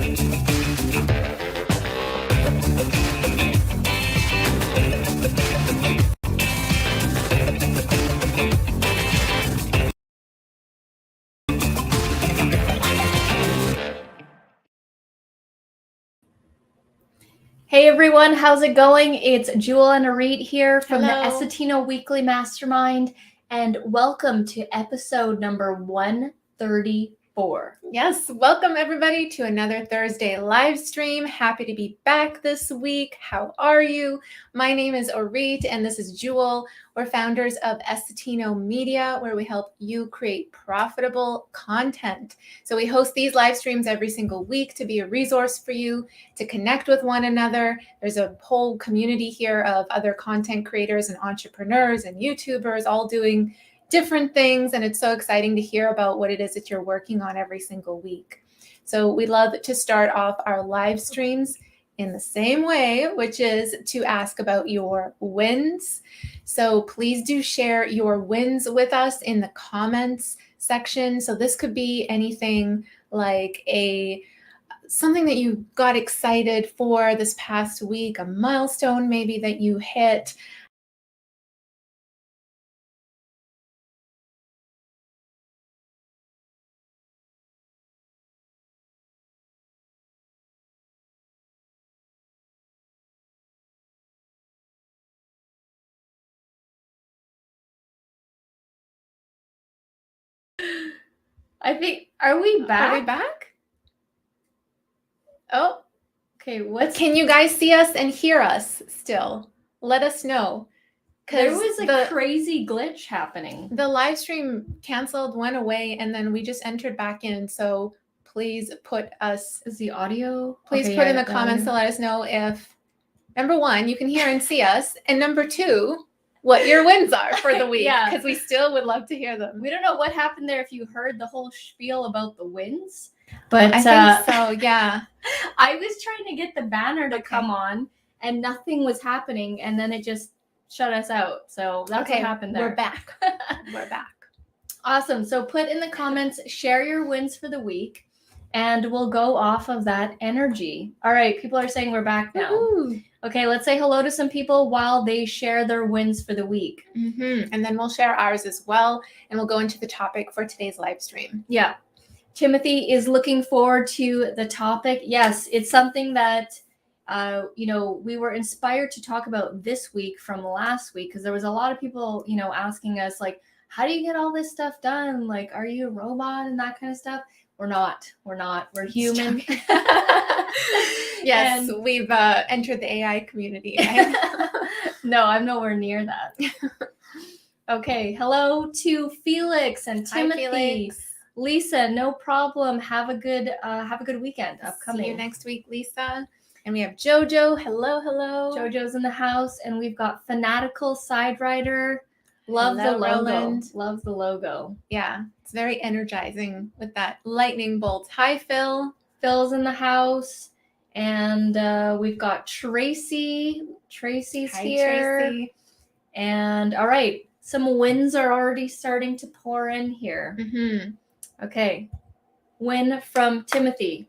Hey everyone, how's it going? It's Jewel and Arit here from Hello. the Essetino Weekly Mastermind, and welcome to episode number 134. Yes, welcome everybody to another Thursday live stream. Happy to be back this week. How are you? My name is Arit and this is Jewel. We're founders of Essetino Media, where we help you create profitable content. So we host these live streams every single week to be a resource for you, to connect with one another. There's a whole community here of other content creators and entrepreneurs and YouTubers all doing different things, and it's so exciting to hear about what it is that you're working on every single week. So we love to start off our live streams in the same way, which is to ask about your wins. So please do share your wins with us in the comments section. So this could be anything like something that you got excited for this past week, a milestone maybe that you hit. I think, are we back? Are we back? Oh, okay. Can you guys see us and hear us still? Let us know. There was a crazy glitch happening. The live stream canceled, went away, and then we just entered back in. So please put us. Is the audio? Please put in the comments to let us know if, number one, you can hear and see us, and number two, what your wins are for the week. Yeah, because we still would love to hear them. We don't know what happened there if you heard the whole spiel about the wins. But I think so, yeah. I was trying to get the banner to come on, and nothing was happening, and then it just shut us out. So that's what happened there. We're back. We're back. Awesome. So put in the comments, share your wins for the week, and we'll go off of that energy. All right, people are saying we're back now. Woo-hoo. Okay, let's say hello to some people while they share their wins for the week. Mm-hmm. And then we'll share ours as well, and we'll go into the topic for today's live stream. Yeah. Timothy is looking forward to the topic. Yes, it's something that, we were inspired to talk about this week from last week, because there was a lot of people, asking us, like, how do you get all this stuff done? Like, are you a robot and that kind of stuff? We're not. We're human. Yes, we've entered the AI community. Right? No, I'm nowhere near that. Okay, hello to Felix and Timothy. Hi, Felix. Lisa, no problem. Have a good weekend upcoming. See you next week, Lisa. And we have Jojo. Hello. Jojo's in the house, and we've got Fanatical Side Rider. Love the logo. Roland. Love the logo. Yeah, it's very energizing with that lightning bolt. Hi, Phil. Phil's in the house, and we've got Tracy. Tracy's here. Tracy. And all right, some wins are already starting to pour in here. Mm-hmm. Okay, win from Timothy.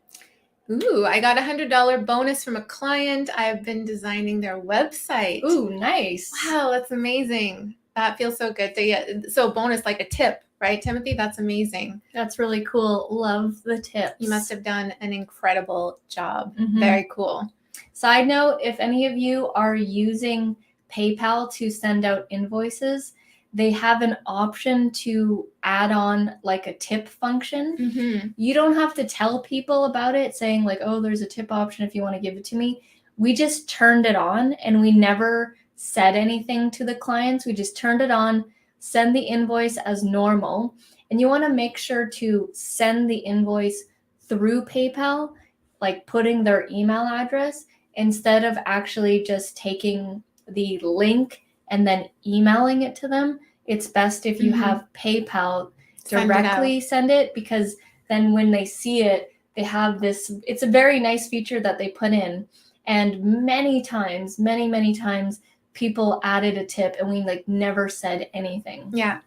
Ooh, I got $100 bonus from a client. I've been designing their website. Ooh, nice. Wow, that's amazing. That feels so good to get. So bonus, like a tip, right, Timothy? That's amazing. That's really cool. Love the tips. You must have done an incredible job. Mm-hmm. Very cool. Side note, if any of you are using PayPal to send out invoices, they have an option to add on like a tip function. Mm-hmm. You don't have to tell people about it, saying like, oh, there's a tip option if you want to give it to me. We just turned it on, and we never said anything to the clients. We just turned it on, send the invoice as normal. And you want to make sure to send the invoice through PayPal, like putting their email address, instead of actually just taking the link and then emailing it to them. It's best if you have PayPal directly send it, because then when they see it, they have this, it's a very nice feature that they put in. And many times, many times, people added a tip and we like never said anything. Yeah.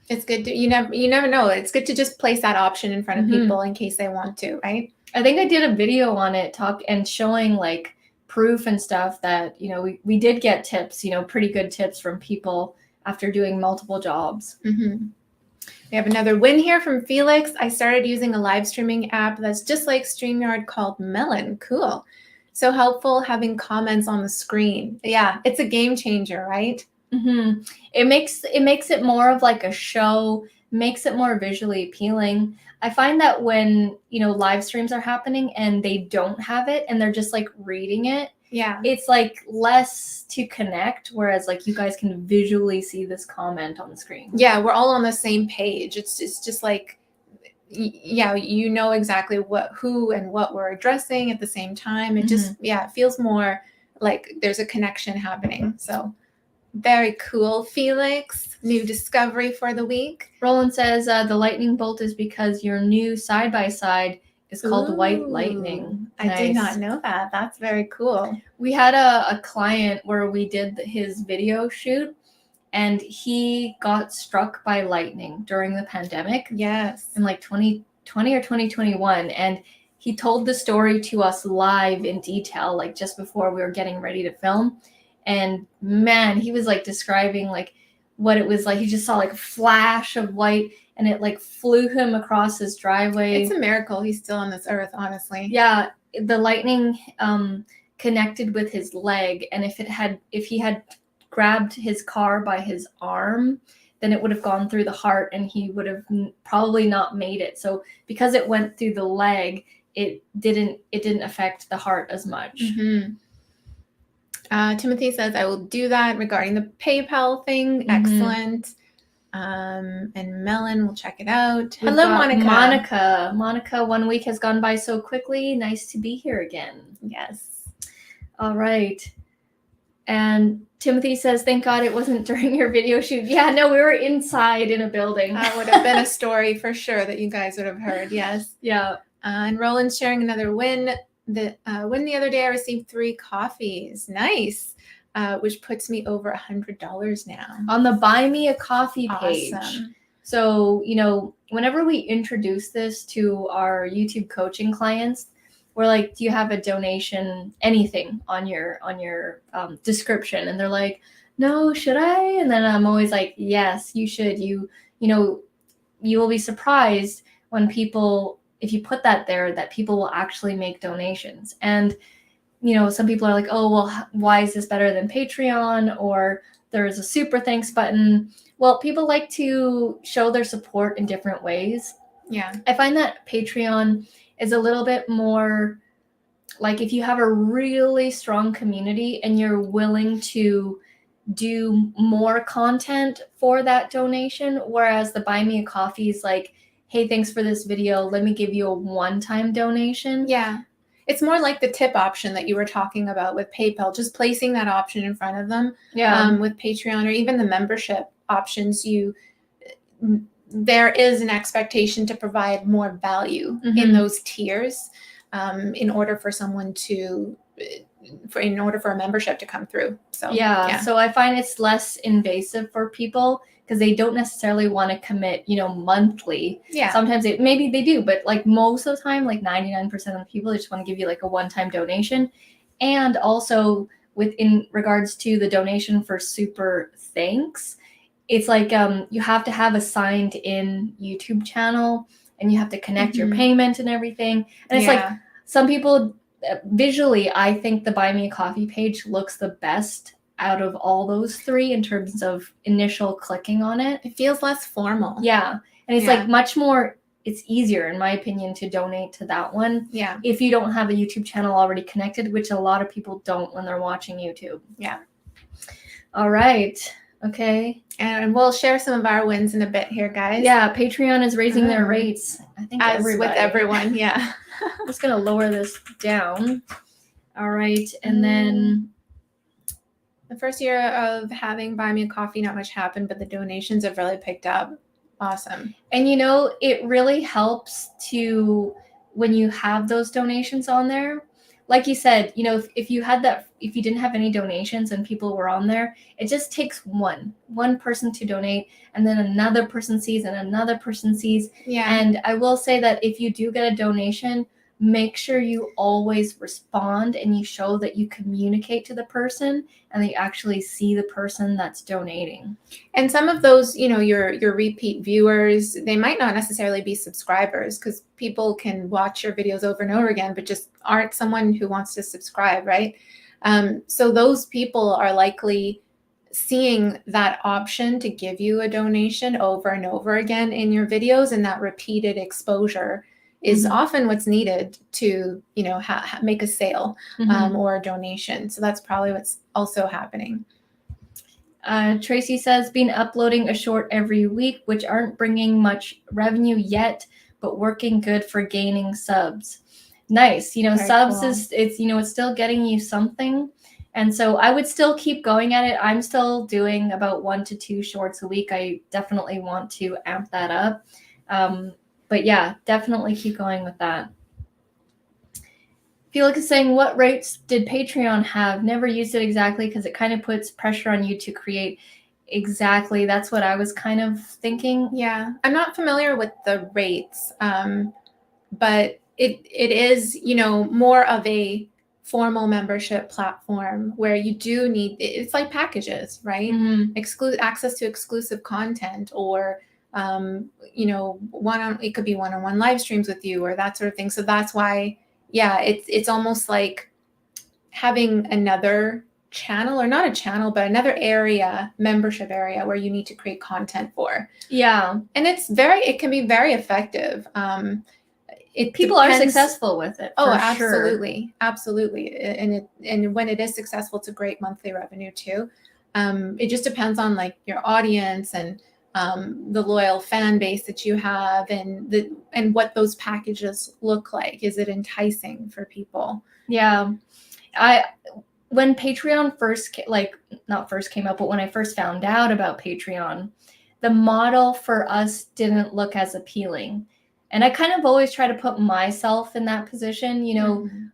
It's good to, you never know. It's good to just place that option in front of people in case they want to, right? I think I did a video on it and showing like proof and stuff that, we did get tips, pretty good tips from people after doing multiple jobs. We have another win here from Felix. I started using a live streaming app that's just like StreamYard called Melon. Cool. So helpful having comments on the screen. Yeah, it's a game changer, right? It makes it more of like a show, makes it more visually appealing. I find that when, live streams are happening and they don't have it and they're just like reading it, yeah, it's like less to connect, whereas like you guys can visually see this comment on the screen. Yeah, we're all on the same page. It's just like, yeah, you know exactly who and what we're addressing at the same time. It just, it feels more like there's a connection happening. So very cool, Felix. New discovery for the week. Roland says the lightning bolt is because your new side-by-side is called White Lightning. I did not know that. That's very cool. We had a client where we did his video shoot, and he got struck by lightning during the pandemic. Yes. In like 2020 or 2021. And he told the story to us live in detail, like just before we were getting ready to film. And man, he was like describing like what it was like. He just saw like a flash of white and it like flew him across his driveway. It's a miracle he's still on this earth, honestly. Yeah, the lightning connected with his leg, and if he had grabbed his car by his arm, then it would have gone through the heart and he would have probably not made it. So because it went through the leg, it didn't affect the heart as much. Timothy says, I will do that regarding the PayPal thing. Excellent. And Melon, we'll check it out. Hello, Monica. Monica, 1 week has gone by so quickly. Nice to be here again. Yes. All right. And Timothy says, thank God it wasn't during your video shoot. Yeah, no, we were inside in a building. That would have been a story for sure that you guys would have heard. Yes. Yeah. And Roland's sharing another win. The other day I received 3 coffees. Nice. Which puts me over $100 now. On the Buy Me a Coffee page. Awesome. So, whenever we introduce this to our YouTube coaching clients, we're like, do you have a donation, anything on your description? And they're like, no, should I? And then I'm always like, yes, you should. You will be surprised when if you put that there, that people will actually make donations. And some people are like, oh, well, why is this better than Patreon? Or there's a super thanks button. Well, people like to show their support in different ways. Yeah. I find that Patreon is a little bit more like if you have a really strong community and you're willing to do more content for that donation, whereas the Buy Me a Coffee is like, hey, thanks for this video. Let me give you a one-time donation. Yeah. It's more like the tip option that you were talking about with PayPal, just placing that option in front of them. Yeah. With Patreon or even the membership options, there is an expectation to provide more value in those tiers in order for a membership to come through. So So I find it's less invasive for people because they don't necessarily want to commit, monthly. Yeah. Sometimes maybe they do, but like most of the time, like 99% of the people, they just want to give you like a one-time donation. And also in regards to the donation for super thanks, it's like you have to have a signed in YouTube channel and you have to connect your payment and everything. And it's like some people visually, I think the Buy Me a Coffee page looks the best out of all those 3 in terms of initial clicking on it. It feels less formal. Yeah. And it's like much more, it's easier, in my opinion, to donate to that one. Yeah. If you don't have a YouTube channel already connected, which a lot of people don't when they're watching YouTube. Yeah. All right. Okay. And we'll share some of our wins in a bit here, guys. Yeah. Patreon is raising their rates. I think as with everyone. Yeah. I'm just going to lower this down. All right. And then the first year of having Buy Me a Coffee, not much happened, but the donations have really picked up. Awesome. And it really helps when you have those donations on there. like you said, if you had that, if you didn't have any donations and people were on there, it just takes one person to donate, and then another person sees and another person sees. Yeah. And I will say that if you do get a donation, make sure you always respond and you show that you communicate to the person and that you actually see the person that's donating. And some of those, your repeat viewers, they might not necessarily be subscribers, because people can watch your videos over and over again, but just aren't someone who wants to subscribe, right? So those people are likely seeing that option to give you a donation over and over again in your videos, and that repeated exposure is often what's needed to, make a sale or a donation. So that's probably what's also happening. Tracy says, been uploading a short every week, which aren't bringing much revenue yet, but working good for gaining subs. Nice. Very subs cool. It's still getting you something. And so I would still keep going at it. I'm still doing about 1 to 2 shorts a week. I definitely want to amp that up. But yeah, definitely keep going with that. Felix is saying, what rates did Patreon have? Never used it exactly because it kind of puts pressure on you to create. Exactly. That's what I was kind of thinking. Yeah. I'm not familiar with the rates, but it is, more of a formal membership platform where you do need, it's like packages, right? Access to exclusive content, or it could be one-on-one live streams with you, or that sort of thing. So that's why, yeah, it's almost like having another channel, or not a channel, but another membership area where you need to create content for. Yeah. And it can be very effective. People are successful with it. Oh, absolutely. Sure. Absolutely. And when it is successful, it's a great monthly revenue too. It just depends on like your audience and the loyal fan base that you have, and what those packages look like. Is it enticing for people? Yeah. When Patreon not first came up, but when I first found out about Patreon, the model for us didn't look as appealing. And I kind of always try to put myself in that position.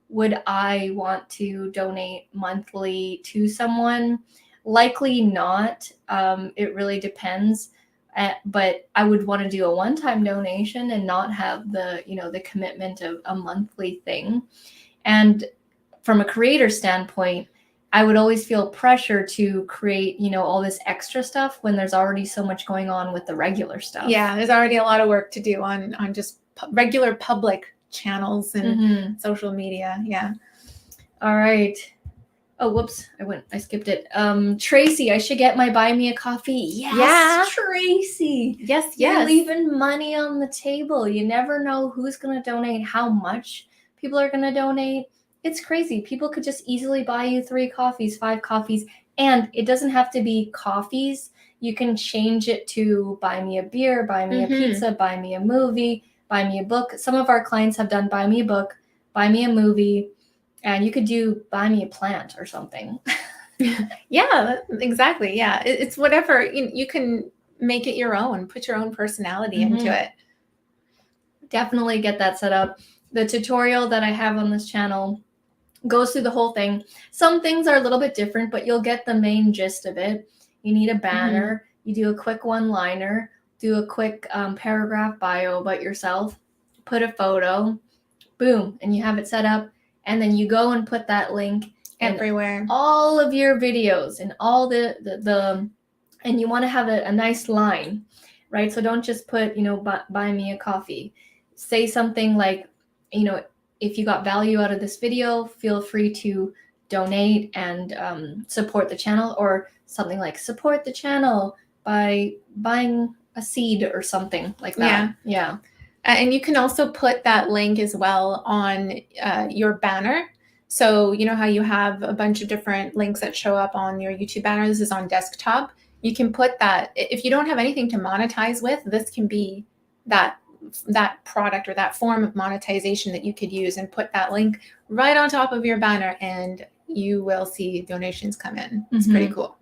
Would I want to donate monthly to someone? Likely not. It really depends. But I would want to do a one-time donation and not have the commitment of a monthly thing. And from a creator standpoint, I would always feel pressure to create, all this extra stuff when there's already so much going on with the regular stuff. Yeah, there's already a lot of work to do on just regular public channels and social media. Yeah. All right. Oh, whoops. I skipped it. Tracy, I should get my buy me a coffee. Yes, yeah. Tracy. Yes. You're leaving money on the table. You never know who's going to donate, how much people are going to donate. It's crazy. People could just easily buy you 3 coffees, 5 coffees, and it doesn't have to be coffees. You can change it to buy me a beer, buy me a pizza, buy me a movie, buy me a book. Some of our clients have done buy me a book, buy me a movie, and you could do buy me a plant or something. Yeah, exactly. Yeah, it's whatever. You can make it your own, put your own personality into it. Definitely get that set up. The tutorial that I have on this channel goes through the whole thing. Some things are a little bit different, but you'll get the main gist of it. You need a banner. You do a quick one-liner, do a quick paragraph bio about yourself, put a photo, boom, and you have it set up. And then you go and put that link everywhere, all of your videos, and all and you want to have a nice line, right? So don't just put, buy me a coffee. Say something like, if you got value out of this video, feel free to donate and support the channel, or something like support the channel by buying a seed or something like that. Yeah. And you can also put that link as well on your banner. So you know how you have a bunch of different links that show up on your YouTube banner? This is on desktop. You can put that, if you don't have anything to monetize with, this can be that product or that form of monetization that you could use, and put that link right on top of your banner, and you will see donations come in. It's pretty cool.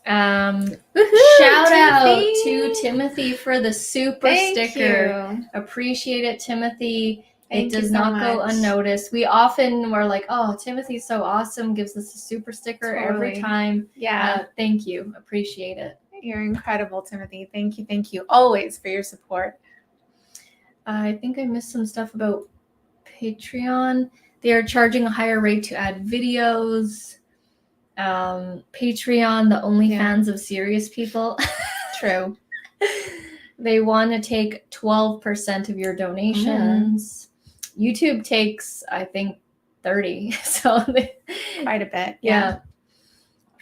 Shout out to Timothy for the super sticker. You. Appreciate it, Timothy. It does not go unnoticed. We often were like, oh, Timothy's so awesome, gives us a super sticker every time. Yeah. Thank you. Appreciate it. You're incredible, Timothy. Thank you. Thank you always for your support. I think I missed some stuff about Patreon. They are charging a higher rate to add videos. Patreon, the OnlyFans of serious people. True. They want to take 12% of your donations. YouTube takes, I think, 30. So quite a bit. Yeah.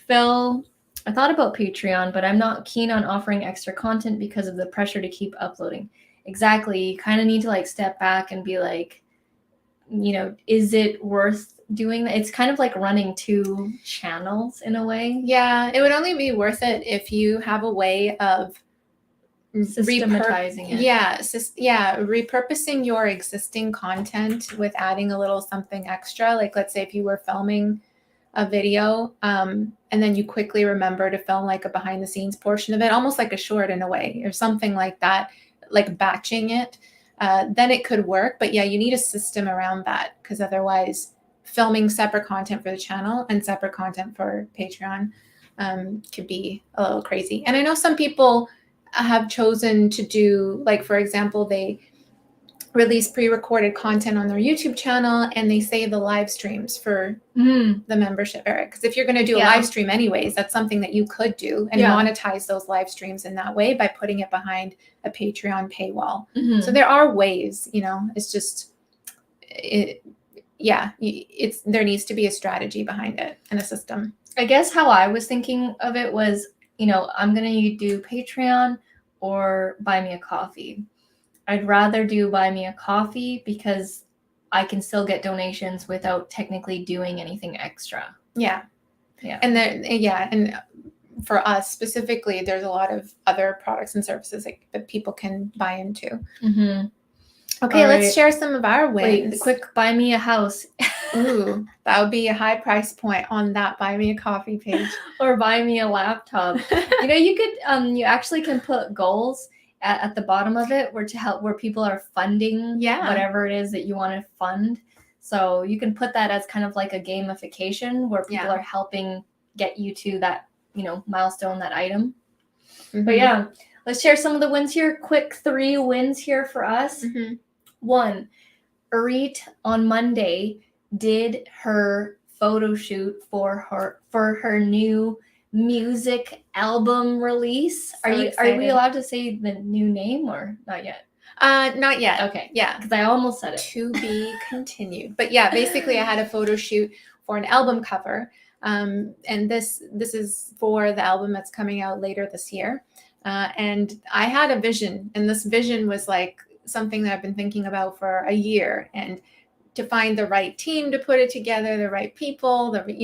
Phil, I thought about Patreon, but I'm not keen on offering extra content because of the pressure to keep uploading. Exactly. You kind of need to like step back and be like, you know, is it worth doing that? It's kind of like running 2 channels in a way. Yeah, it would only be worth it if you have a way of systematizing it. Yeah, repurposing your existing content with adding a little something extra. Like, let's say if you were filming a video and then you quickly remember to film like a behind the scenes portion of it, almost like a short in a way or something like that, like batching it, then it could work. But yeah, you need a system around that, because otherwise filming separate content for the channel and separate content for Patreon could be a little crazy. And I know some people have chosen to do, like, for example, they release pre-recorded content on their YouTube channel and they save the live streams for the membership era. Because if you're going to do a live stream anyways, that's something that you could do and monetize those live streams in that way by putting it behind a Patreon paywall. So there are ways, you know, it's just, there needs to be a strategy behind it and a system. I guess how I was thinking of it was, you know, I'm going to do Patreon or buy me a coffee. I'd rather do buy me a coffee because I can still get donations without technically doing anything extra. Yeah. And for us specifically, there's a lot of other products and services that people can buy into. Okay, let's share some of our wins. Wait, quick, buy me a house. Ooh, that would be a high price point on that buy me a coffee page. Or buy me a laptop. You know, you could you actually can put goals at the bottom of it where people are funding whatever it is that you want to fund. So you can put that as kind of like a gamification where people are helping get you to that, you know, milestone, that item. But yeah, let's share some of the wins here. Quick 3 wins here for us. 1, Arit on Monday did her photo shoot for her new music album release. Are we allowed to say the new name or not yet? Not yet. Okay. Yeah. Because I almost said it. To be continued. But yeah, basically I had a photo shoot for an album cover. And this is for the album that's coming out later this year. And I had a vision, and this vision was like something that I've been thinking about for a year, and to find the right team to put it together, the right people, the right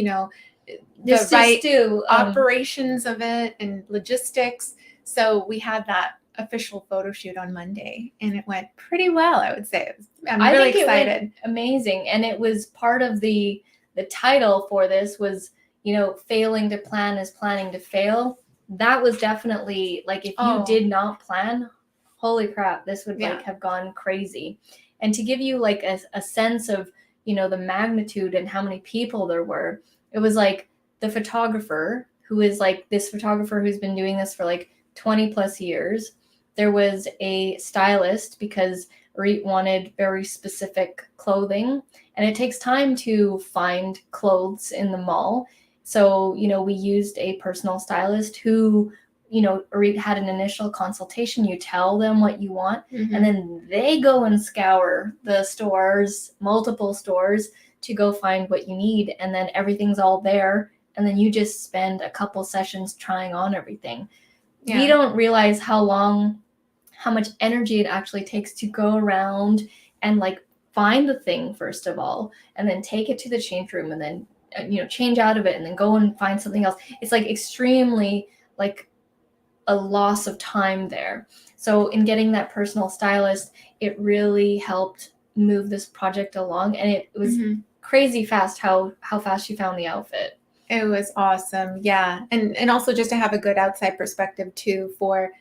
operations of it and logistics. So we had that official photo shoot on Monday, and it went pretty well, I would say. I'm really excited. It went amazing. And it was part of the title for this was, you know, failing to plan is planning to fail. That was definitely like, if you did not plan, holy crap, this would like have gone crazy. And to give you like a sense of, you know, the magnitude and how many people there were, it was like the photographer, who is like this photographer who's been doing this for like 20 plus years. There was a stylist, because Reet wanted very specific clothing, and it takes time to find clothes in the mall. So, you know, we used a personal stylist who, you know, Reet had an initial consultation. You tell them what you want, and then they go and scour the stores, multiple stores, to go find what you need. And then everything's all there. And then you just spend a couple sessions trying on everything. We don't realize how much energy it actually takes to go around and like find the thing, first of all, and then take it to the change room, and then, you know, change out of it, and then go and find something else. It's like extremely like a loss of time there. So in getting that personal stylist, it really helped move this project along. And it was crazy fast how fast she found the outfit. It was awesome. Yeah. And also just to have a good outside perspective too, for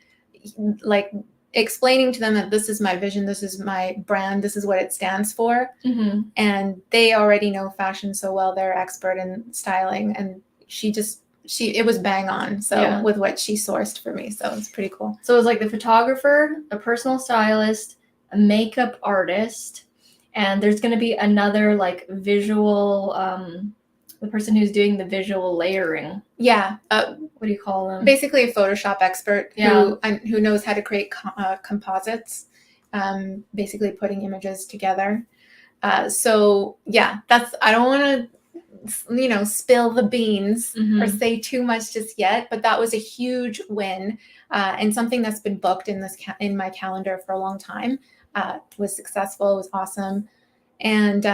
like explaining to them that this is my vision, this is my brand, this is what it stands for. Mm-hmm. And they already know fashion so well. They're expert in styling, and it was bang on. So Yeah. with what she sourced for me. So it's pretty cool. So it was like the photographer, a personal stylist, a makeup artist, and there's going to be another like visual, the person who's doing the visual layering. Yeah. What do you call them? Basically a Photoshop expert Yeah. who knows how to create composites, basically putting images together. So yeah, I don't want to, spill the beans or say too much just yet, but that was a huge win, and something that's been booked in my calendar for a long time. Was successful. It was awesome. And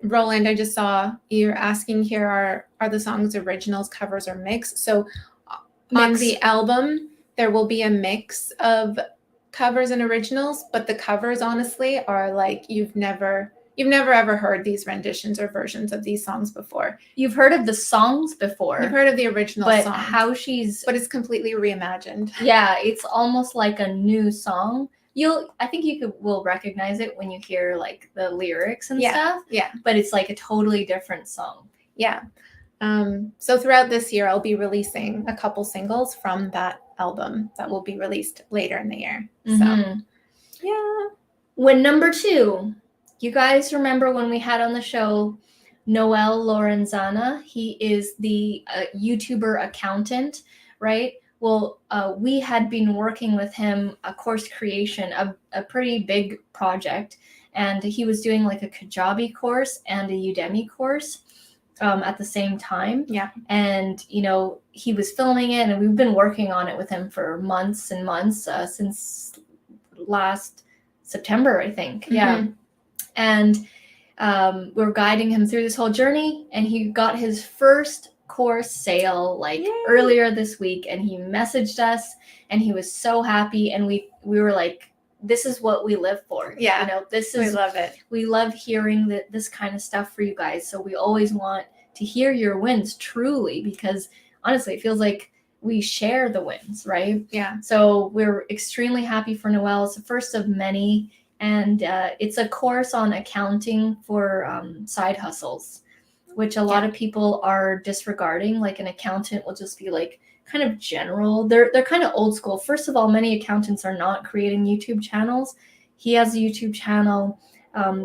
Roland, I just saw you're asking here, are the songs originals, covers, or mix? So on the album, there will be a mix of covers and originals, but the covers honestly are like you've never ever heard these renditions or versions of these songs before. You've heard of the songs before. You've heard of the original but song. But it's completely reimagined. Yeah, it's almost like a new song. I think you will recognize it when you hear like the lyrics and stuff. Yeah. But it's like a totally different song. Yeah. So throughout this year, I'll be releasing a couple singles from that album that will be released later in the year. So, yeah. When number 2, you guys remember when we had on the show Noel Lorenzana? He is the YouTuber accountant, right? Well, we had been working with him, a course creation, a pretty big project, and he was doing like a Kajabi course and a Udemy course at the same time. Yeah. And, he was filming it, and we've been working on it with him for months and months, since last September, I think. Mm-hmm. Yeah. And we're guiding him through this whole journey, and he got his first course sale like earlier this week, and he messaged us, and he was so happy, and we were like, this is what we live for. Yeah. We love it. We love hearing this kind of stuff for you guys. So we always want to hear your wins, truly, because honestly, it feels like we share the wins, right? Yeah. So we're extremely happy for Noel. It's the first of many. And it's a course on accounting for side hustles, which a lot of people are disregarding. Like an accountant will just be like kind of general. They're kind of old school. First of all, many accountants are not creating YouTube channels. He has a YouTube channel.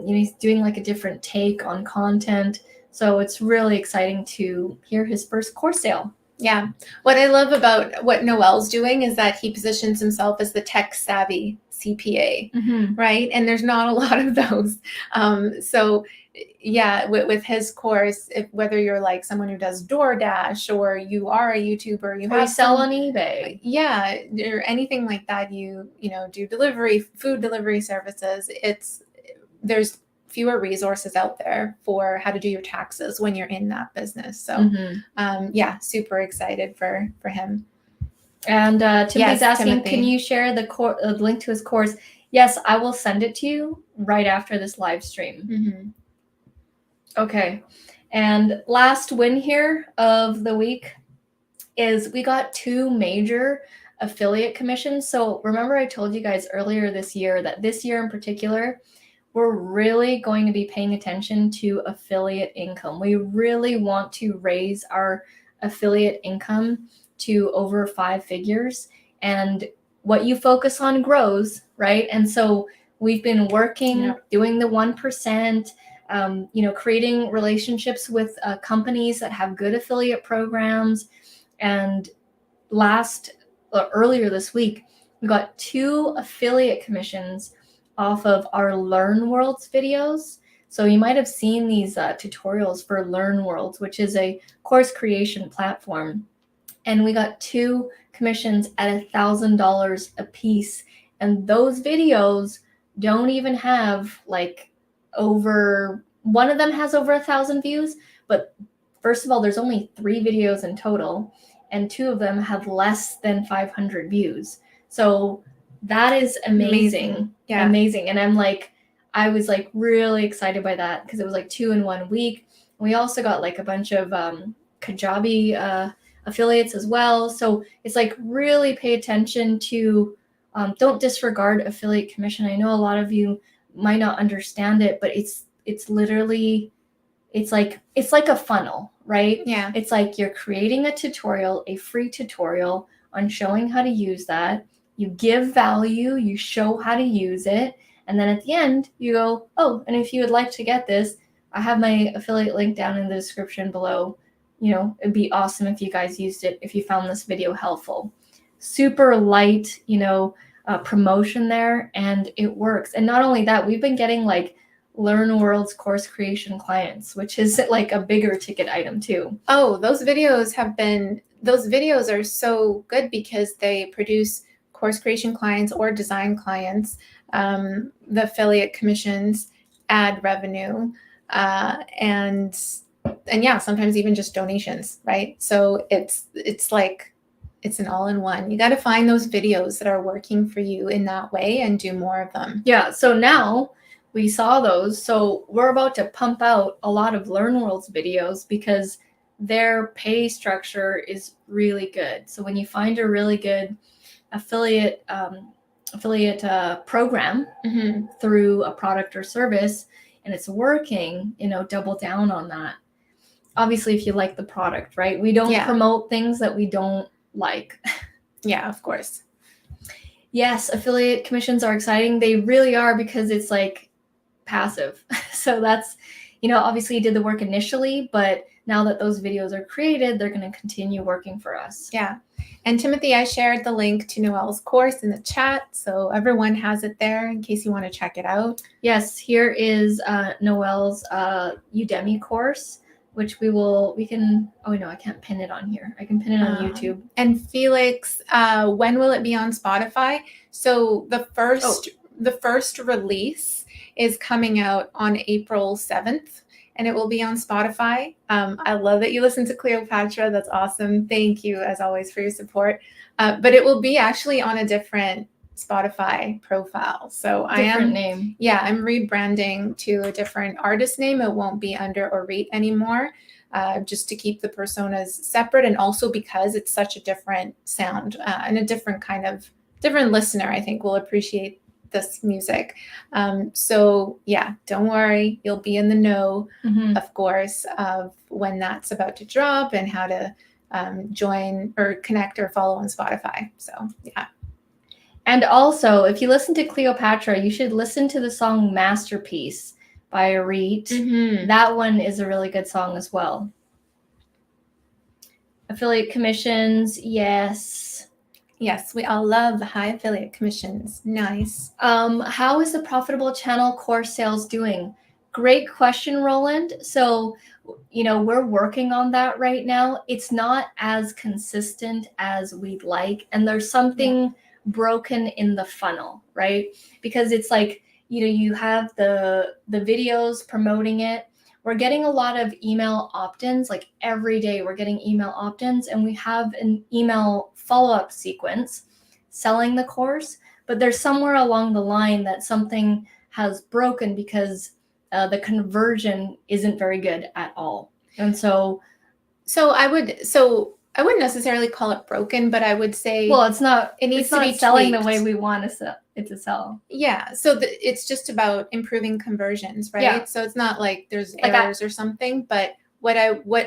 He's doing like a different take on content. So it's really exciting to hear his first course sale. Yeah. What I love about what Noel's doing is that he positions himself as the tech savvy CPA, right? And there's not a lot of those. So yeah, with his course, whether you're like someone who does DoorDash, or you are a YouTuber, you sell on eBay. Yeah. Or anything like that, you do food delivery services. There's fewer resources out there for how to do your taxes when you're in that business. So yeah, super excited for him. And Timothy's asking, can you share the link to his course? Yes, I will send it to you right after this live stream. Okay. And last win here of the week is we got 2 major affiliate commissions. So remember I told you guys earlier this year that this year in particular, we're really going to be paying attention to affiliate income. We really want to raise our affiliate income to over 5 figures, and what you focus on grows, right? And so we've been working, doing the 1%, creating relationships with companies that have good affiliate programs. And earlier this week, we got 2 affiliate commissions off of our Learn Worlds videos. So you might have seen these tutorials for Learn Worlds, which is a course creation platform. And we got 2 commissions at $1,000 a piece. And those videos don't even have one of them has over 1,000 views. But first of all, there's only 3 videos in total, and 2 of them have less than 500 views. So that is amazing. Yeah. Amazing. And I was really excited by that because it was 2 in 1 week. We also got a bunch of Kajabi affiliates as well. So it's really pay attention to Don't disregard affiliate commission. I know a lot of you might not understand it, but it's literally, it's like a funnel, right? Yeah. It's like you're creating a tutorial, a free tutorial on showing how to use that. You give value, you show how to use it, and then at the end you go, oh, and if you would like to get this, I have my affiliate link down in the description below. It'd be awesome if you guys used it, if you found this video helpful. Super light, promotion there, and it works. And not only that, we've been getting like Learn World's course creation clients, which is like a bigger ticket item too. Oh, those videos are so good because they produce course creation clients or design clients, the affiliate commissions, ad revenue, and yeah, sometimes even just donations, right? So it's like it's an all-in-one. You got to find those videos that are working for you in that way and do more of them. Yeah, so now we saw those. So we're about to pump out a lot of Learn World's videos because their pay structure is really good. So when you find a really good affiliate program through a product or service and it's working, double down on that. Obviously, if you like the product, right? We don't promote things that we don't like. Yeah, of course. Yes, affiliate commissions are exciting. They really are, because it's like passive. So that's, obviously you did the work initially, but now that those videos are created, they're going to continue working for us. Yeah. And Timothy, I shared the link to Noelle's course in the chat, so everyone has it there in case you want to check it out. Yes, here is Noelle's Udemy course, which we can, oh no, I can't pin it on here. I can pin it on YouTube. And Felix, when will it be on Spotify? So the first release is coming out on April 7th. And it will be on Spotify. I love that you listen to Cleopatra. That's awesome. Thank you, as always, for your support. But it will be actually on a different Spotify profile. So name. Yeah, I'm rebranding to a different artist name. It won't be under Orit anymore, just to keep the personas separate, and also because it's such a different sound and a different listener, I think, will appreciate this music. So yeah, don't worry, you'll be in the know, of course, of when that's about to drop and how to join or connect or follow on Spotify. So yeah. And also, if you listen to Cleopatra, you should listen to the song Masterpiece by Orit. That one is a really good song as well. Affiliate commissions, yes. Yes, we all love the high affiliate commissions. Nice. How is the profitable channel course sales doing? Great question, Roland. So, we're working on that right now. It's not as consistent as we'd like, and there's something broken in the funnel, right? Because it's like, you have the videos promoting it. We're getting a lot of email opt-ins, like every day we're getting email opt-ins, and we have an email follow-up sequence selling the course, but there's somewhere along the line that something has broken because the conversion isn't very good at all. And so I wouldn't necessarily call it broken, but I would say, well, it needs to be selling tweaked the way we want it to sell. Yeah. So it's just about improving conversions, right? Yeah. So it's not like there's errors or something, but what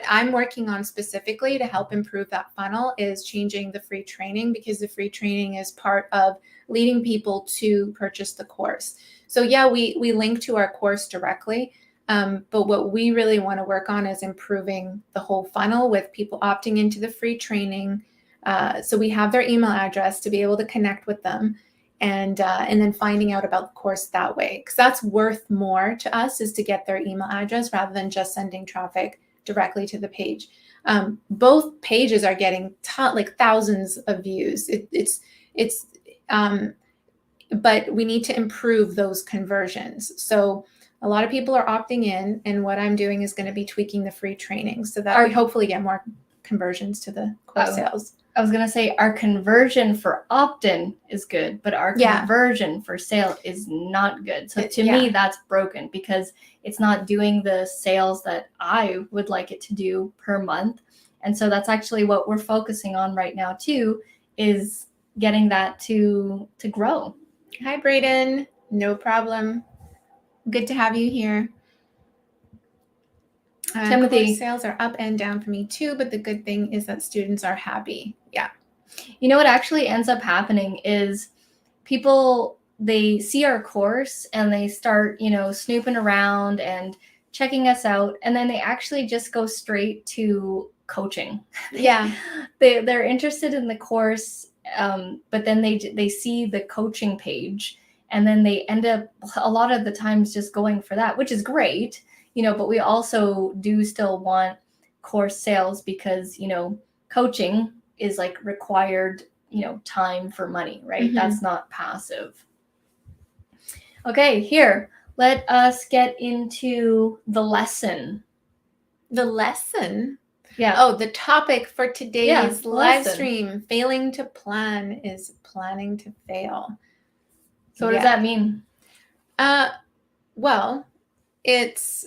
I'm working on specifically to help improve that funnel is changing the free training, because the free training is part of leading people to purchase the course. So yeah, we link to our course directly, but what we really want to work on is improving the whole funnel with people opting into the free training. So we have their email address to be able to connect with them, and then finding out about the course that way, because that's worth more to us, is to get their email address rather than just sending traffic directly to the page. Both pages are getting like thousands of views. But we need to improve those conversions. So a lot of people are opting in, and what I'm doing is going to be tweaking the free training so that we hopefully get more conversions to the course sales. I was going to say our conversion for opt-in is good, but our conversion for sale is not good. So to me, that's broken, because it's not doing the sales that I would like it to do per month. And so that's actually what we're focusing on right now too, is getting that to grow. Hi, Brayden. No problem. Good to have you here. Timothy. Course sales are up and down for me too, but the good thing is that students are happy. Yeah. You know what actually ends up happening is people, they see our course and they start, snooping around and checking us out, and then they actually just go straight to coaching. Yeah. They're interested in the course, but then they see the coaching page, and then they end up a lot of the times just going for that, which is great, but we also do still want course sales because, coaching is like required, time for money, right? Mm-hmm. That's not passive. Okay, here, let us get into the lesson. The lesson? Yeah. Oh, the topic for today's live lesson. stream, failing to plan is planning to fail. So what does that mean? Well, if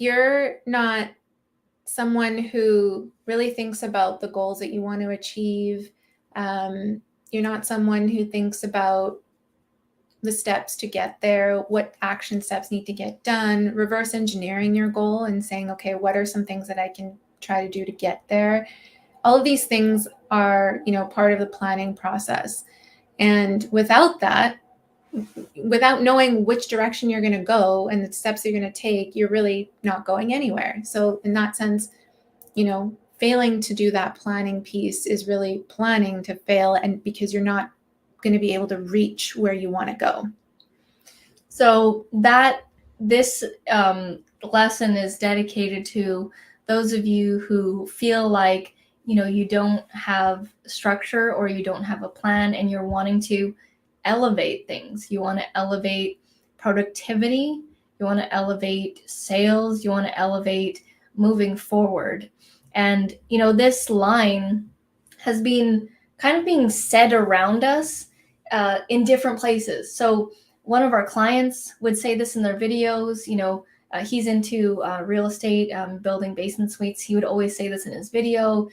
you're not someone who really thinks about the goals that you want to achieve, you're not someone who thinks about the steps to get there, what action steps need to get done, reverse engineering your goal and saying, okay, what are some things that I can try to do to get there? All of these things are, part of the planning process. And without that, without knowing which direction you're going to go and the steps you're going to take, you're really not going anywhere. So in that sense, failing to do that planning piece is really planning to fail, and because you're not going to be able to reach where you want to go. So this lesson is dedicated to those of you who feel like, you don't have structure or you don't have a plan and you're wanting to elevate things. You want to elevate productivity. You want to elevate sales. You want to elevate moving forward. And, this line has been kind of being said around us in different places. So one of our clients would say this in their videos, he's into real estate, building basement suites. He would always say this in his video,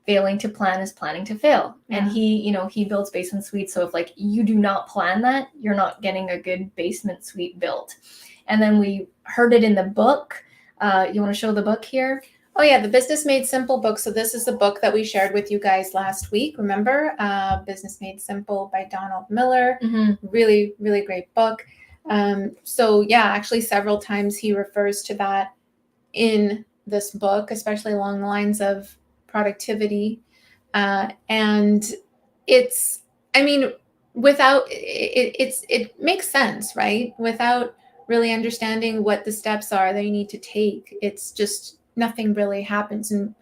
failing to plan is planning to fail. Yeah. And he builds basement suites. So if you do not plan that, you're not getting a good basement suite built. And then we heard it in the book. You want to show the book here? Oh yeah, the Business Made Simple book. So this is the book that we shared with you guys last week. Remember, Business Made Simple by Donald Miller. Mm-hmm. Really, really great book. So yeah, actually several times he refers to that in this book, especially along the lines of productivity. And it makes sense, right? Without really understanding what the steps are that you need to take, it's just nothing really happens. And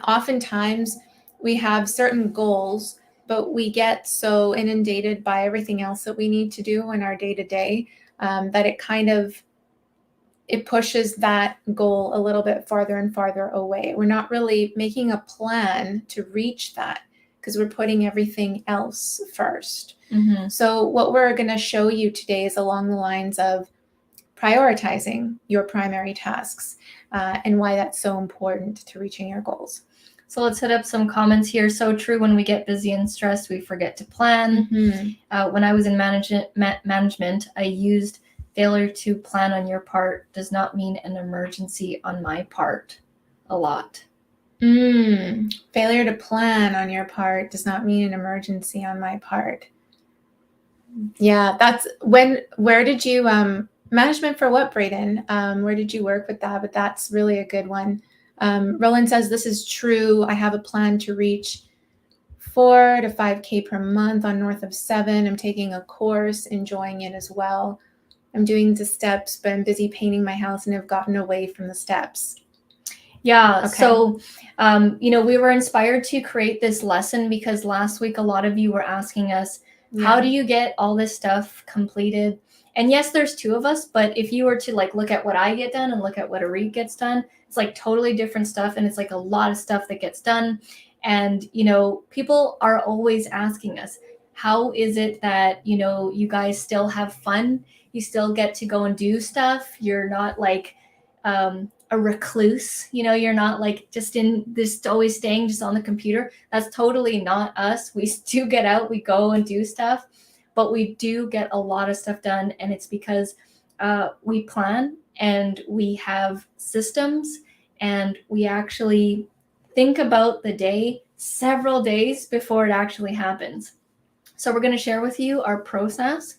oftentimes we have certain goals, but we get so inundated by everything else that we need to do in our day-to-day that it pushes that goal a little bit farther and farther away. We're not really making a plan to reach that because we're putting everything else first. Mm-hmm. So what we're going to show you today is along the lines of prioritizing your primary tasks and why that's so important to reaching your goals. So let's hit up some comments here. So true, when we get busy and stressed, we forget to plan. Mm-hmm. When I was in management, I used failure to plan on your part does not mean an emergency on my part a lot. Failure to plan on your part does not mean an emergency on my part. Yeah, that's where did you, management for what, Brayden? Where did you work with that? But that's really a good one. Roland says, this is true. I have a plan to reach 4 to 5K per month on north of 7. I'm taking a course, enjoying it as well. I'm doing the steps, but I'm busy painting my house and have gotten away from the steps. Yeah. Okay. So, we were inspired to create this lesson because last week, a lot of you were asking us, how do you get all this stuff completed? And yes, there's two of us, but if you were to look at what I get done and look at what Arit gets done, it's totally different stuff. And it's a lot of stuff that gets done. And, people are always asking us, how is it that, you guys still have fun? You still get to go and do stuff. You're not a recluse. You're not like just always staying just on the computer. That's totally not us. We do get out, we go and do stuff, but we do get a lot of stuff done. And it's because we plan and we have systems and we actually think about the day several days before it actually happens. So we're going to share with you our process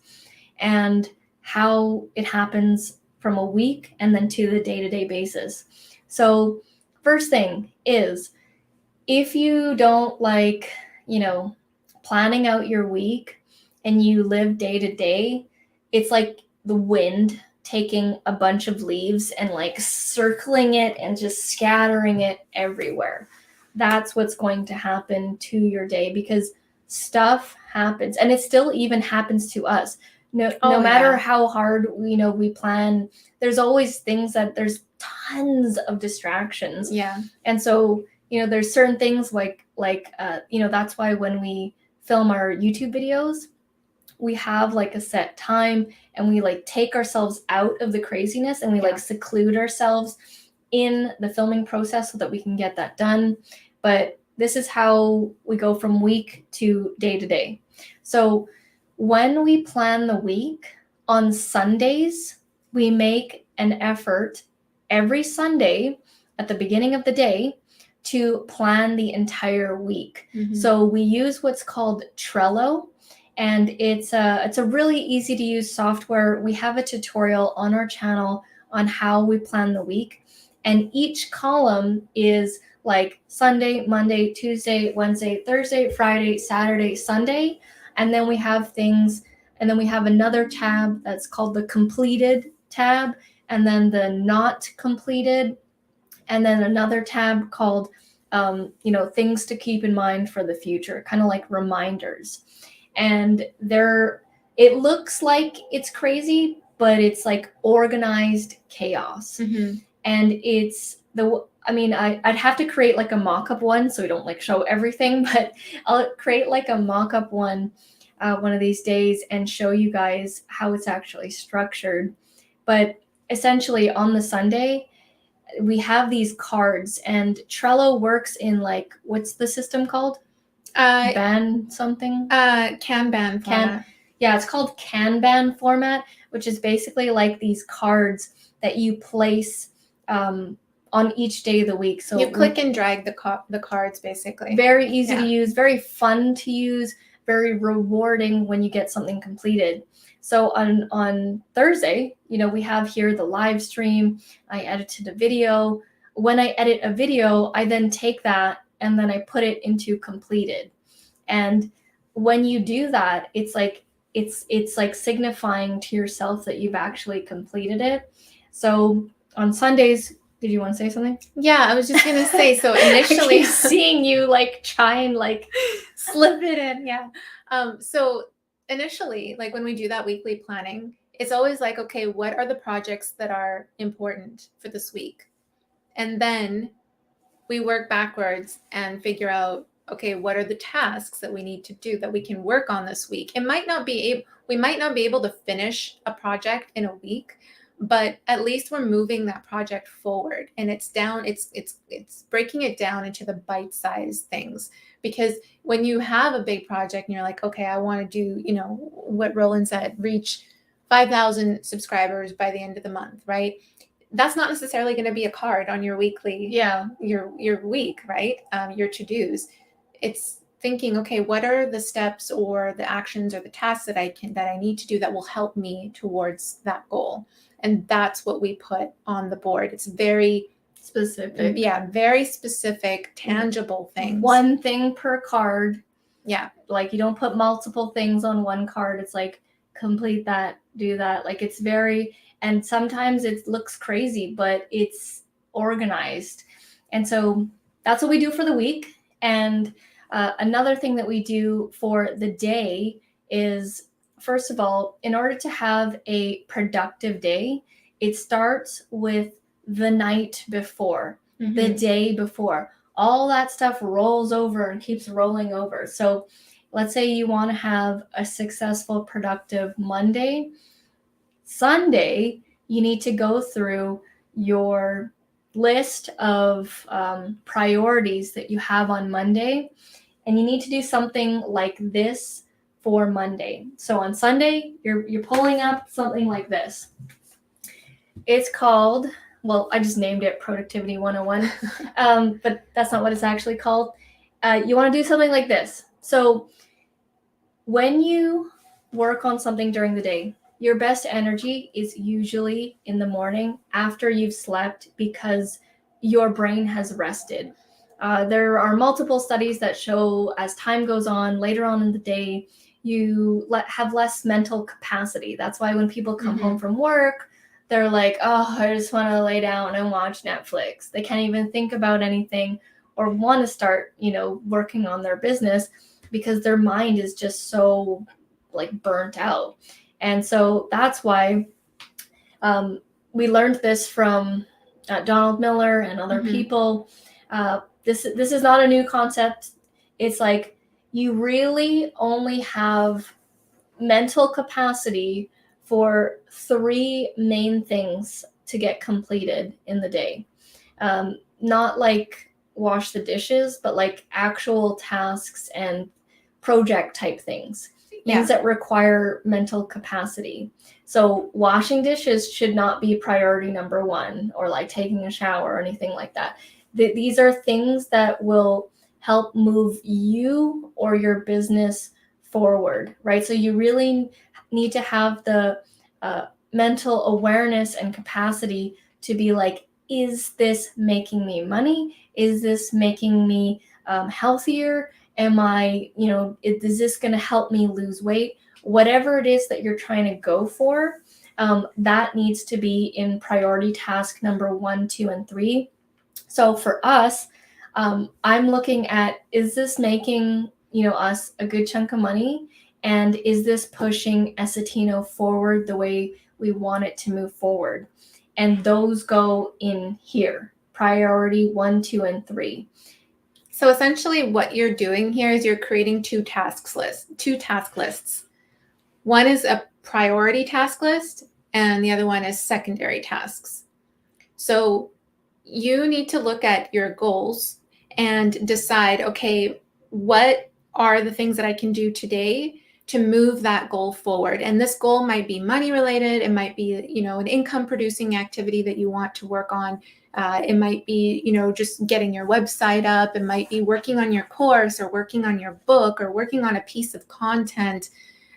and how it happens from a week and then to the day-to-day basis. So first thing is, if you don't like, planning out your week and you live day to day, it's like the wind taking a bunch of leaves and like circling it and just scattering it everywhere. That's what's going to happen to your day, because stuff happens, and it still even happens to us. No matter how hard we plan, there's always there's tons of distractions. Yeah. And so there's certain things like that's why when we film our YouTube videos, we have like a set time and we like take ourselves out of the craziness and we like seclude ourselves in the filming process so that we can get that done. But this is how we go from week to day. So when we plan the week on Sundays, we make an effort every Sunday at the beginning of the day to plan the entire week. Mm-hmm. So we use what's called Trello, and it's a really easy to use software. We have a tutorial on our channel on how we plan the week, and each column is like Sunday, Monday, Tuesday, Wednesday, Thursday, Friday, Saturday, Sunday. And then we have another tab that's called the completed tab, and then the not completed, and then another tab called things to keep in mind for the future, kind of like reminders. And it looks like it's crazy, but it's like organized chaos. Mm-hmm. And I'd have to create like a mock-up one so we don't like show everything, but I'll create like a mock-up one one of these days and show you guys how it's actually structured. But essentially on the Sunday, we have these cards, and Trello works in like, what's the system called? Kanban something? Kanban format. It's called Kanban format, which is basically like these cards that you place on each day of the week. So you click and drag the cards, basically. Very easy to use, very fun to use, very rewarding when you get something completed. So on Thursday, we have here the live stream. I edited a video. When I edit a video, I then take that and then I put it into completed. And when you do that, it's like signifying to yourself that you've actually completed it. So on Sundays, did you want to say something? Yeah, I was just going to say, so initially seeing you like try and like slip it in. Yeah. So initially, like when we do that weekly planning, it's always like, okay, what are the projects that are important for this week? And then we work backwards and figure out, okay, what are the tasks that we need to do that we can work on this week? We might not be able to finish a project in a week, but at least we're moving that project forward, and it's breaking it down into the bite-sized things. Because when you have a big project and you're like, okay, I want to do, what Roland said, reach 5,000 subscribers by the end of the month, right? That's not necessarily going to be a card on your weekly, your week, right? Your to-dos. It's thinking, okay, what are the steps or the actions or the tasks that I need to do that will help me towards that goal? And that's what we put on the board. It's very specific. Yeah, very specific, tangible things. One thing per card. Yeah. Like you don't put multiple things on one card. It's like complete that, do that. Like it's and sometimes it looks crazy, but it's organized. And so that's what we do for the week. And another thing that we do for the day is, first of all, in order to have a productive day, it starts with the night before, the day before. All that stuff rolls over and keeps rolling over. So let's say you want to have a successful, productive Monday. Sunday, you need to go through your list of priorities that you have on Monday, and you need to do something like this for Monday. So on Sunday, you're pulling up something like this. It's called, well, I just named it Productivity 101, but that's not what it's actually called. You want to do something like this. So when you work on something during the day, your best energy is usually in the morning after you've slept because your brain has rested. There are multiple studies that show as time goes on, later on in the day, you have less mental capacity. That's why when people come home from work, they're like, oh, I just want to lay down and watch Netflix. They can't even think about anything or want to start, working on their business because their mind is just so burnt out. And so that's why we learned this from Donald Miller and other people. This is not a new concept. It's like you really only have mental capacity for 3 main things to get completed in the day. Not like wash the dishes, but like actual tasks and project type things that require mental capacity. So washing dishes should not be priority number 1, or like taking a shower or anything like that. These are things that will help move you or your business forward, right? So you really need to have the mental awareness and capacity to be like, is this making me money? Is this making me healthier? Am I, is this going to help me lose weight? Whatever it is that you're trying to go for, that needs to be in priority task number 1, 2, and 3. So for us, I'm looking at, is this making, us a good chunk of money? And is this pushing Essetino forward the way we want it to move forward? And those go in here, priority 1, 2, and 3. So essentially what you're doing here is you're creating 2 task lists. One is a priority task list and the other one is secondary tasks. So you need to look at your goals and decide, okay, what are the things that I can do today to move that goal forward? And this goal might be money related. It might be, an income producing activity that you want to work on. It might be, just getting your website up. It might be working on your course or working on your book or working on a piece of content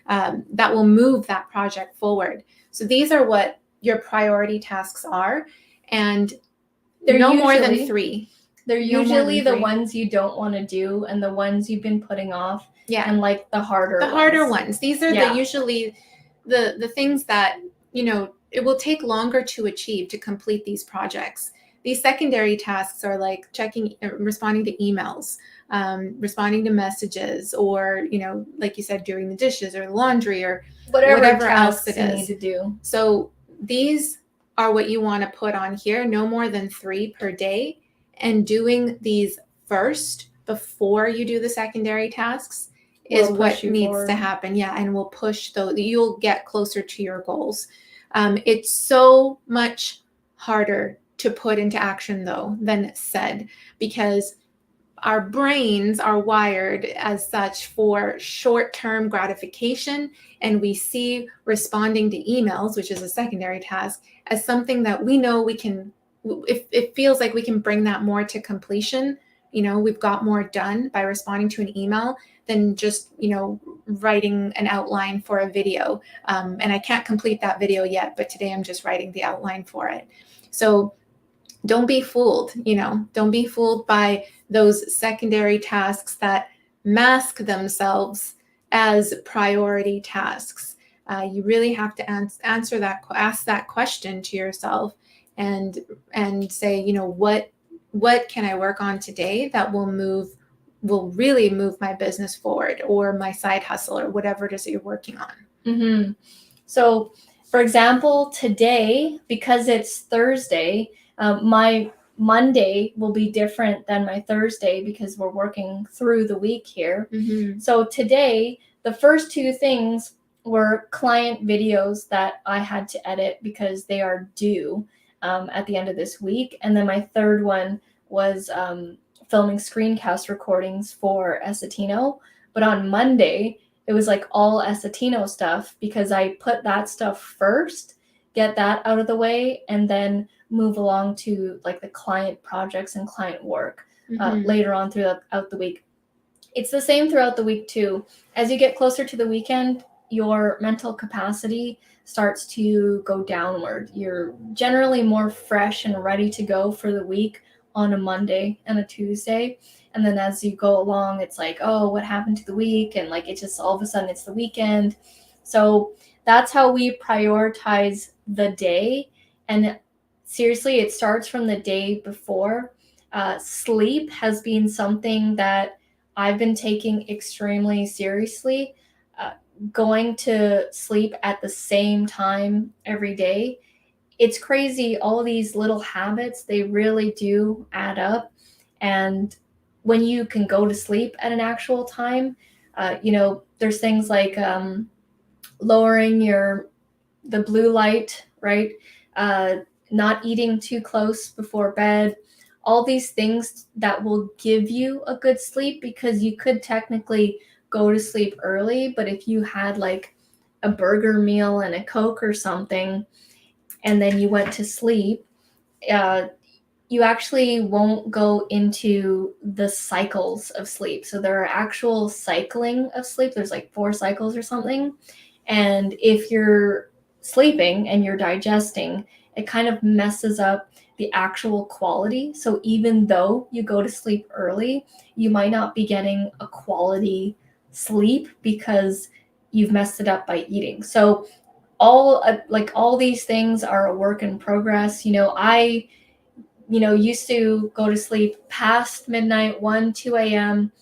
that will move that project forward. So these are what your priority tasks are. And they're no more than 3. They're usually the ones you don't want to do and the ones you've been putting off. Yeah. And like the harder ones. These are usually the things that, it will take longer to achieve, to complete these projects. These secondary tasks are like responding to emails, responding to messages, or, like you said, doing the dishes or laundry or whatever else it is. You need to do. So these are what you want to put on here, no more than 3 per day, and doing these first before you do the secondary tasks is what needs to happen. Yeah, and we'll push you'll get closer to your goals. It's so much harder to put into action though than said, because our brains are wired as such for short-term gratification, and we see responding to emails, which is a secondary task, as something that we know we can, if it feels like we can bring that more to completion, we've got more done by responding to an email than just, writing an outline for a video. And I can't complete that video yet, but today I'm just writing the outline for it. So don't be fooled, don't be fooled by those secondary tasks that mask themselves as priority tasks. You really have to ask that question to yourself and say, what can I work on today that will really move my business forward, or my side hustle, or whatever it is that you're working on. Mm-hmm. So for example, today, because it's Thursday, my Monday will be different than my Thursday because we're working through the week here. Mm-hmm. So today, the first 2 things were client videos that I had to edit because they are due. at the end of this week. And then my third one was filming screencast recordings for Essetino. But on Monday, it was like all Essetino stuff because I put that stuff first, get that out of the way, and then move along to like the client projects and client work later on throughout the week. It's the same throughout the week too. As you get closer to the weekend, your mental capacity starts to go downward. You're generally more fresh and ready to go for the week on a Monday and a Tuesday. And then as you go along, it's like, oh, what happened to the week? And like, it just all of a sudden it's the weekend. So that's how we prioritize the day. And seriously, it starts from the day before. Sleep has been something that I've been taking extremely seriously. Going to sleep at the same time every day. It's crazy. All these little habits, they really do add up. And when you can go to sleep at an actual time, there's things like lowering the blue light, right? Not eating too close before bed, all these things that will give you a good sleep, because you could technically go to sleep early, but if you had like a burger meal and a Coke or something, and then you went to sleep, you actually won't go into the cycles of sleep. So there are actual cycling of sleep. There's like 4 cycles or something. And if you're sleeping and you're digesting, it kind of messes up the actual quality. So even though you go to sleep early, you might not be getting a quality sleep because you've messed it up by eating. So all these things are a work in progress. I used to go to sleep past midnight, 1, 2 a.m.,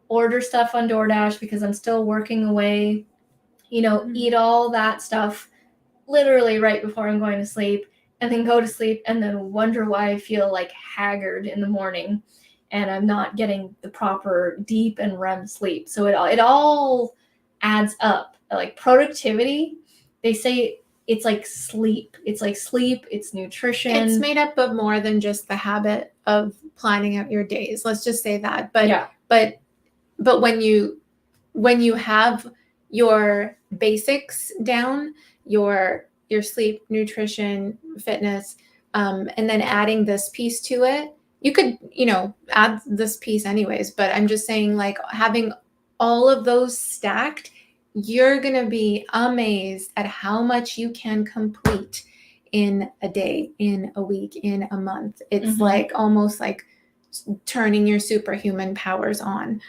order stuff on DoorDash because I'm still working away, eat all that stuff literally right before I'm going to sleep, and then go to sleep and then wonder why I feel like haggard in the morning and I'm not getting the proper deep and REM sleep. So it all adds up. Like productivity, they say it's like sleep. It's like sleep, it's nutrition. It's made up of more than just the habit of planning out your days. Let's just say that. But yeah. But when you have your basics down, your sleep, nutrition, fitness, and then adding this piece to it, you could, add this piece anyways, but I'm just saying, like, having all of those stacked, you're going to be amazed at how much you can complete in a day, in a week, in a month. It's like almost like turning your superhuman powers on.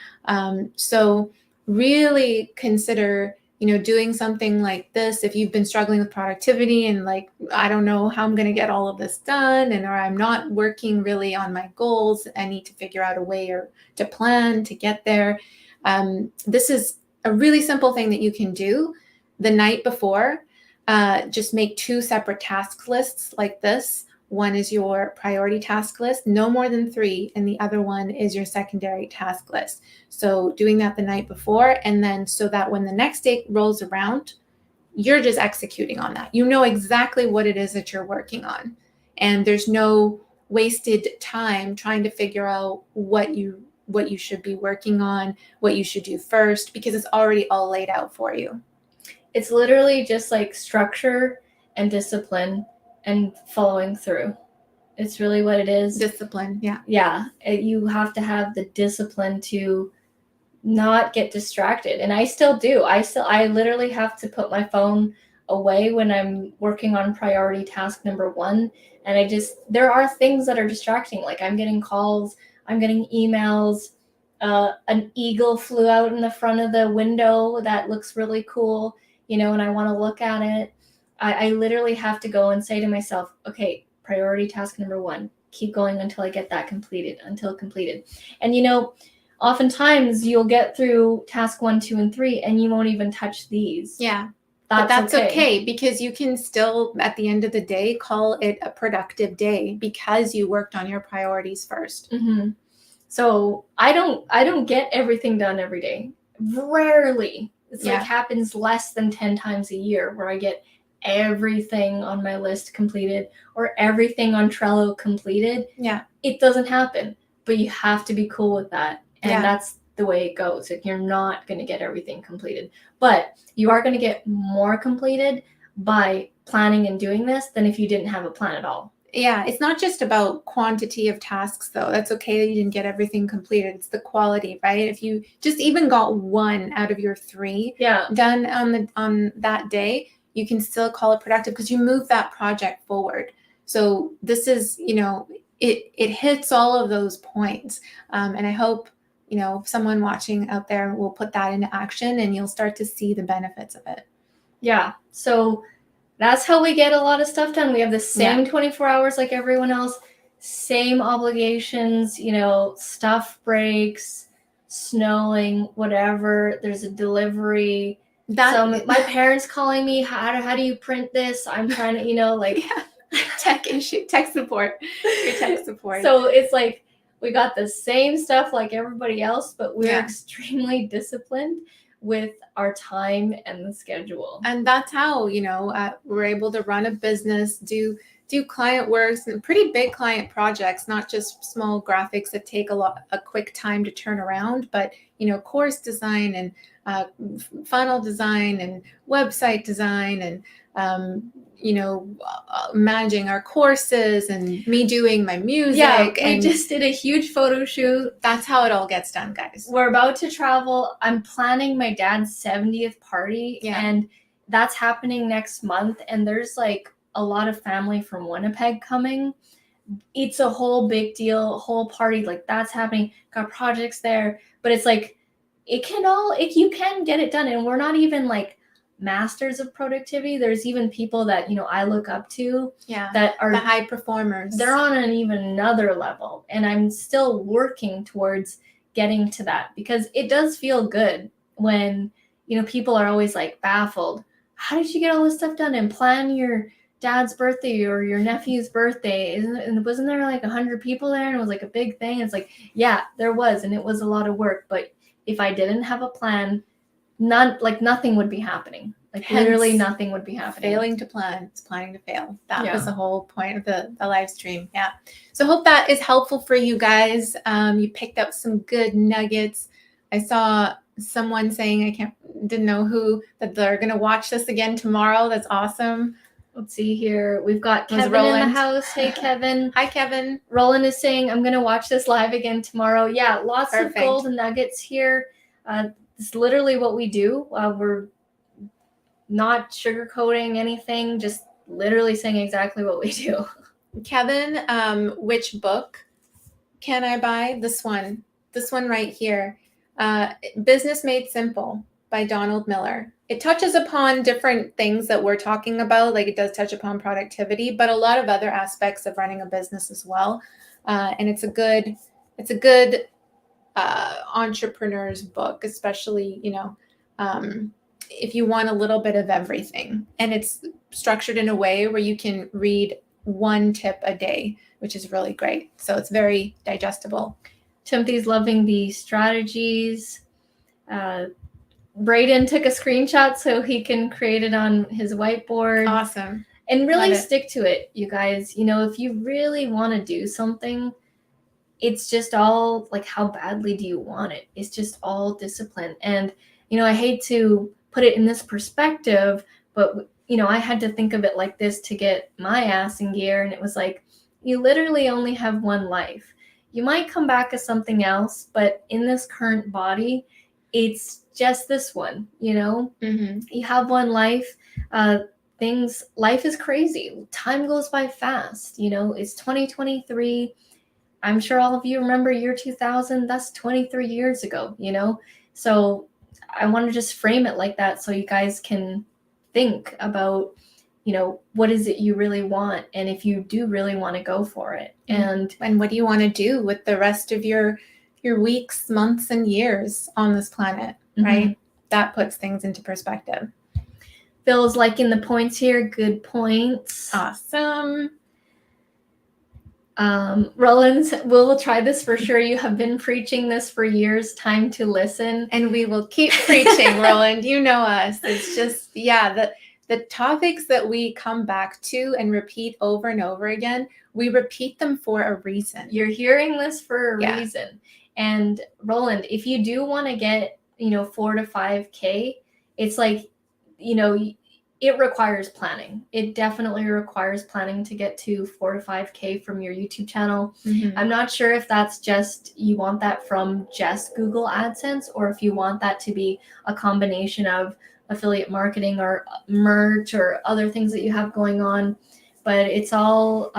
So really consider, doing something like this. If you've been struggling with productivity and like, I don't know how I'm going to get all of this done, or I'm not working really on my goals, I need to figure out a way or to plan to get there. This is a really simple thing that you can do the night before. Just make 2 separate task lists like this. One is your priority task list, no more than 3, and the other one is your secondary task list. So doing that the night before, and then so that when the next day rolls around, you're just executing on that. You know exactly what it is that you're working on, and there's no wasted time trying to figure out what you should be working on, what you should do first, because it's already all laid out for you. It's literally just like structure and discipline and following through. It's really what it is. Discipline, yeah. Yeah, you have to have the discipline to not get distracted. And I still do. I literally have to put my phone away when I'm working on priority task number 1. And there are things that are distracting. Like I'm getting calls, I'm getting emails. An eagle flew out in the front of the window that looks really cool, and I want to look at it. I literally have to go and say to myself, okay, priority task number 1, keep going until I get that completed. And oftentimes you'll get through task 1, 2, and 3, and you won't even touch these. Yeah. But that's okay, because you can still, at the end of the day, call it a productive day because you worked on your priorities first. Mm-hmm. So I don't get everything done every day. Rarely. It's like happens less than 10 times a year where I get everything on my list completed or everything on Trello completed. Yeah. It doesn't happen, but you have to be cool with that. And Yeah. that's the way it goes. Like, you're not going to get everything completed, but you are going to get more completed by planning and doing this than if you didn't have a plan at all. Yeah, it's not just about quantity of tasks, though. That's okay that you didn't get everything completed. It's the quality, right? If you just even got 1 out of your 3 done on that day, you can still call it productive because you move that project forward. So this is, it hits all of those points. And I hope, someone watching out there will put that into action and you'll start to see the benefits of it. Yeah. So that's how we get a lot of stuff done. We have the same 24 hours like everyone else, same obligations, stuff breaks, snowing, whatever. There's a delivery. My parents calling me, how do you print this? I'm trying to, tech issue, tech support, your tech support. So it's like we got the same stuff like everybody else, but we're extremely disciplined with our time and the schedule. And that's how, we're able to run a business, do client works and pretty big client projects, not just small graphics that take a quick time to turn around, but, course design and funnel design and website design and, managing our courses and me doing my music. Yeah, we just did a huge photo shoot. That's how it all gets done, guys. We're about to travel. I'm planning my dad's 70th party, and that's happening next month. And there's like a lot of family from Winnipeg coming. It's a whole big deal, whole party. Like, that's happening. Got projects there, but it's like you can get it done, and we're not even like masters of productivity. There's even people that I look up to that are the high performers. They're on an even another level, and I'm still working towards getting to that, because it does feel good when people are always like baffled. How did you get all this stuff done and plan your dad's birthday or your nephew's birthday? And wasn't there like 100 people there and it was like a big thing? It's like, yeah, there was, and it was a lot of work, but if I didn't have a plan, nothing would be happening. Literally nothing would be happening. Failing to plan is planning to fail. That was the whole point of the live stream. Yeah. So hope that is helpful for you guys. You picked up some good nuggets. I saw someone saying, didn't know who, that they're going to watch this again tomorrow. That's awesome. Let's see here. We've got Kevin in the house. Hey, Kevin. Hi, Kevin. Roland is saying, I'm going to watch this live again tomorrow. Yeah, lots of golden nuggets here. It's literally what we do. We're not sugarcoating anything, just literally saying exactly what we do. Kevin, which book can I buy? This one right here. Business Made Simple by Donald Miller. It touches upon different things that we're talking about. Like, it does touch upon productivity, but a lot of other aspects of running a business as well. And it's a good entrepreneur's book, especially, if you want a little bit of everything. And it's structured in a way where you can read 1 tip a day, which is really great. So it's very digestible. Timothy's loving the strategies. Braden took a screenshot so he can create it on his whiteboard. Awesome. And really stick to it, you guys. If you really want to do something, it's just all like, how badly do you want it? It's just all discipline. And, I hate to put it in this perspective, but, I had to think of it like this to get my ass in gear. And it was like, you literally only have one life. You might come back as something else, but in this current body, it's just this one, Mm-hmm. You have one life. Life is crazy. Time goes by fast. It's 2023. I'm sure all of you remember year 2000. That's 23 years ago, So I want to just frame it like that so you guys can think about, what is it you really want? And if you do really want to go for it. And what do you want to do with the rest of your weeks, months, and years on this planet, right? Mm-hmm. That puts things into perspective. Phil's liking the points here. Good points. Awesome. Rollins, we'll try this for sure. You have been preaching this for years. Time to listen. And we will keep preaching, Roland. You know us. It's just, the the topics that we come back to and repeat over and over again, we repeat them for a reason. You're hearing this for a Yeah. reason. And Roland, if you do want to get, 4 to 5K, it's like, it requires planning. It definitely requires planning to get to 4 to 5K from your YouTube channel. Mhm. I'm not sure if that's just, you want that from just Google AdSense, or if you want that to be a combination of affiliate marketing or merch or other things that you have going on. But it's all,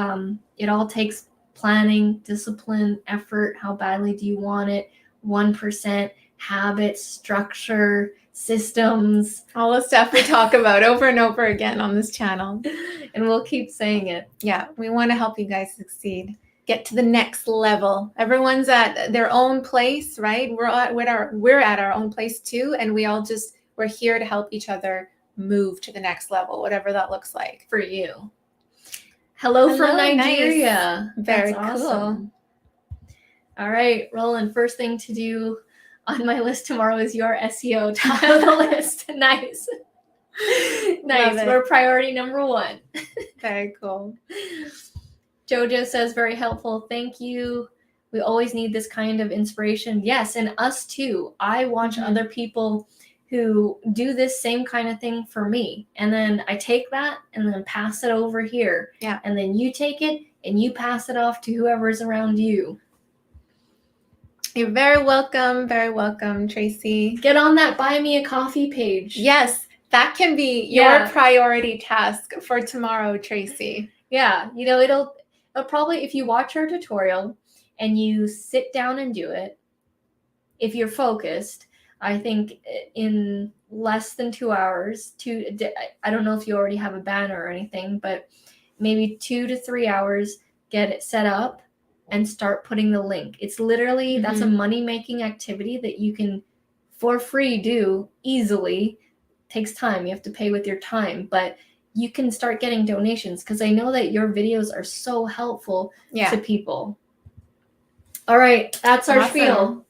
it all takes planning, discipline, effort. How badly do you want it? 1%, habits, structure, systems, all the stuff we talk about over and over again on this channel. And we'll keep saying it. Yeah, we want to help you guys succeed, get to the next level. Everyone's at their own place, right? We're at our own place too, and we're here to help each other move to the next level, whatever that looks like for you. Hello from Nigeria. Nice. Very That's awesome. Cool. All right, Roland, first thing to do on my list tomorrow is your SEO top of the list. Nice. Nice. We're priority number 1. Very cool. Jojo says, very helpful. Thank you. We always need this kind of inspiration. Yes, and us too. I watch other people who do this same kind of thing for me. And then I take that and then pass it over here. Yeah. And then you take it and you pass it off to whoever's around you. You're very welcome, Tracy. Get on that Buy Me a Coffee page. Yes, that can be your priority task for tomorrow, Tracy. Yeah, it'll probably, if you watch our tutorial and you sit down and do it, if you're focused, I think in less than 2 hours, I don't know if you already have a banner or anything, but maybe 2 to 3 hours, get it set up and start putting the link. It's literally, that's a money-making activity that you can, for free, do easily. Takes time. You have to pay with your time, but you can start getting donations, because I know that your videos are so helpful to people. All right, that's our spiel.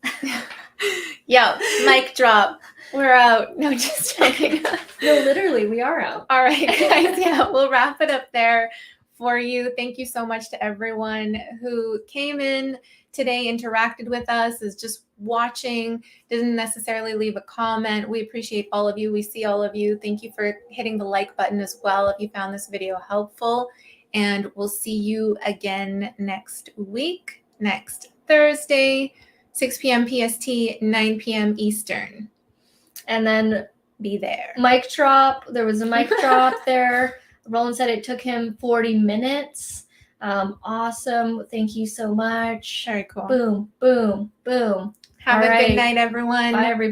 Yo, mic drop. We're out. No, just joking. No, literally, we are out. All right, guys. Yeah, we'll wrap it up there for you. Thank you so much to everyone who came in today, interacted with us, is just watching, didn't necessarily leave a comment. We appreciate all of you. We see all of you. Thank you for hitting the like button as well if you found this video helpful. And we'll see you again next week, next Thursday, 6 p.m. PST, 9 p.m. Eastern. And then be there. Mic drop. There was a mic drop there. Roland said it took him 40 minutes. Awesome. Thank you so much. Very cool. Boom, boom, boom. Have a good night, everyone. Bye, everybody.